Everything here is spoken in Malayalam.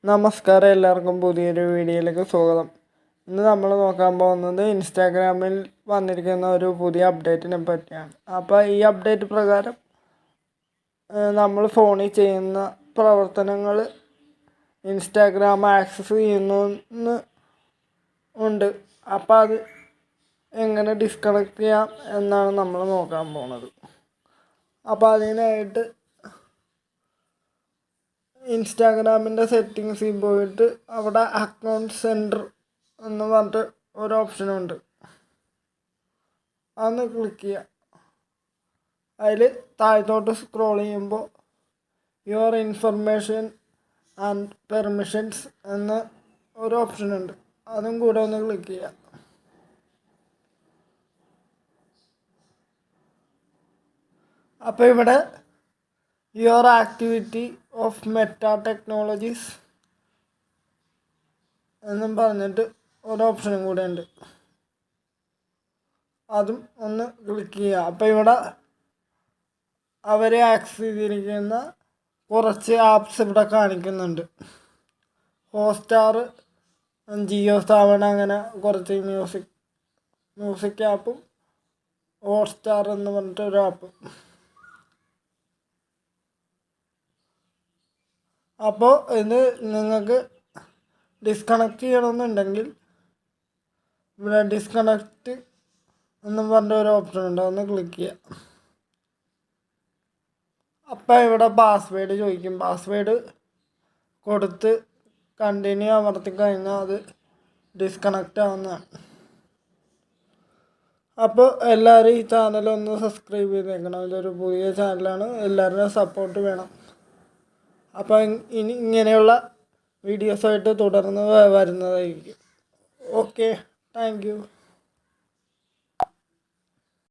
നമസ്കാരം, എല്ലാവർക്കും പുതിയൊരു വീഡിയോയിലേക്ക് സ്വാഗതം. ഇന്ന് നമ്മൾ നോക്കാൻ പോകുന്നത് ഇൻസ്റ്റാഗ്രാമിൽ വന്നിരിക്കുന്ന ഒരു പുതിയ അപ്ഡേറ്റിനെ പറ്റിയാണ്. അപ്പോൾ ഈ അപ്ഡേറ്റ് പ്രകാരം നമ്മൾ ഫോണിൽ ചെയ്യുന്ന പ്രവർത്തനങ്ങൾ ഇൻസ്റ്റാഗ്രാം ആക്സസ് ചെയ്യുന്നു ഉണ്ട്. അപ്പോൾ അത് എങ്ങനെ ഡിസ്കണക്ട് ചെയ്യാം എന്നാണ് നമ്മൾ നോക്കാൻ പോകുന്നത്. അപ്പോൾ അതിനായിട്ട് ഇൻസ്റ്റാഗ്രാമിൻ്റെ സെറ്റിങ്സിൽ പോയിട്ട് അവിടെ അക്കൗണ്ട് സെൻറ്റർ എന്ന് പറഞ്ഞിട്ട് ഒരു ഓപ്ഷനുണ്ട്. അതൊന്ന് ക്ലിക്ക് ചെയ്യുക. അതിൽ താഴത്തോട്ട് സ്ക്രോൾ ചെയ്യുമ്പോൾ യുവർ ഇൻഫർമേഷൻ ആൻഡ് പെർമിഷൻസ് എന്ന ഒരു ഓപ്ഷനുണ്ട്. അതും കൂടെ ഒന്ന് ക്ലിക്ക് ചെയ്യുക. അപ്പോൾ ഇവിടെ your activity of meta technologies എന്നും പറഞ്ഞിട്ട് ഒരു ഓപ്ഷനും കൂടെ ഉണ്ട്. അതും ഒന്ന് ക്ലിക്ക് ചെയ്യുക. അപ്പോൾ ഇവിടെ അവരെ ആക്സസ് ചെയ്തിരിക്കുന്ന കുറച്ച് ആപ്സ് ഇവിടെ കാണിക്കുന്നുണ്ട്. ഹോട്ട്സ്റ്റാർ, ജിയോ സാവൺ, അങ്ങനെ കുറച്ച് മ്യൂസിക് ആപ്പും ഹോട്ട്സ്റ്റാർ എന്ന് പറഞ്ഞിട്ട് ഒരു ആപ്പ്. അപ്പോൾ ഇത് നിങ്ങൾക്ക് ഡിസ്കണക്ട് ചെയ്യണമെന്നുണ്ടെങ്കിൽ ഇവിടെ ഡിസ്കണക്റ്റ് എന്നും പറഞ്ഞ ഒരു ഓപ്ഷൻ ഉണ്ട്. ഒന്ന് ക്ലിക്ക് ചെയ്യുക. അപ്പോൾ ഇവിടെ പാസ്വേഡ് ചോദിക്കും. പാസ്വേഡ് കൊടുത്ത് കണ്ടിന്യൂ അമർത്തി കഴിഞ്ഞാൽ അത് ഡിസ്കണക്റ്റ് ആവുന്നതാണ്. അപ്പോൾ എല്ലാവരും ഈ ചാനലൊന്ന് സബ്സ്ക്രൈബ് ചെയ്തേക്കണം. ഇതൊരു പുതിയ ചാനലാണ്, എല്ലാവരുടെയും സപ്പോർട്ട് വേണം. അപ്പോൾ ഇങ്ങനെയുള്ള വീഡിയോസായിട്ട് തുടർന്ന് വരുന്നതായിരിക്കും. Okay, thank you.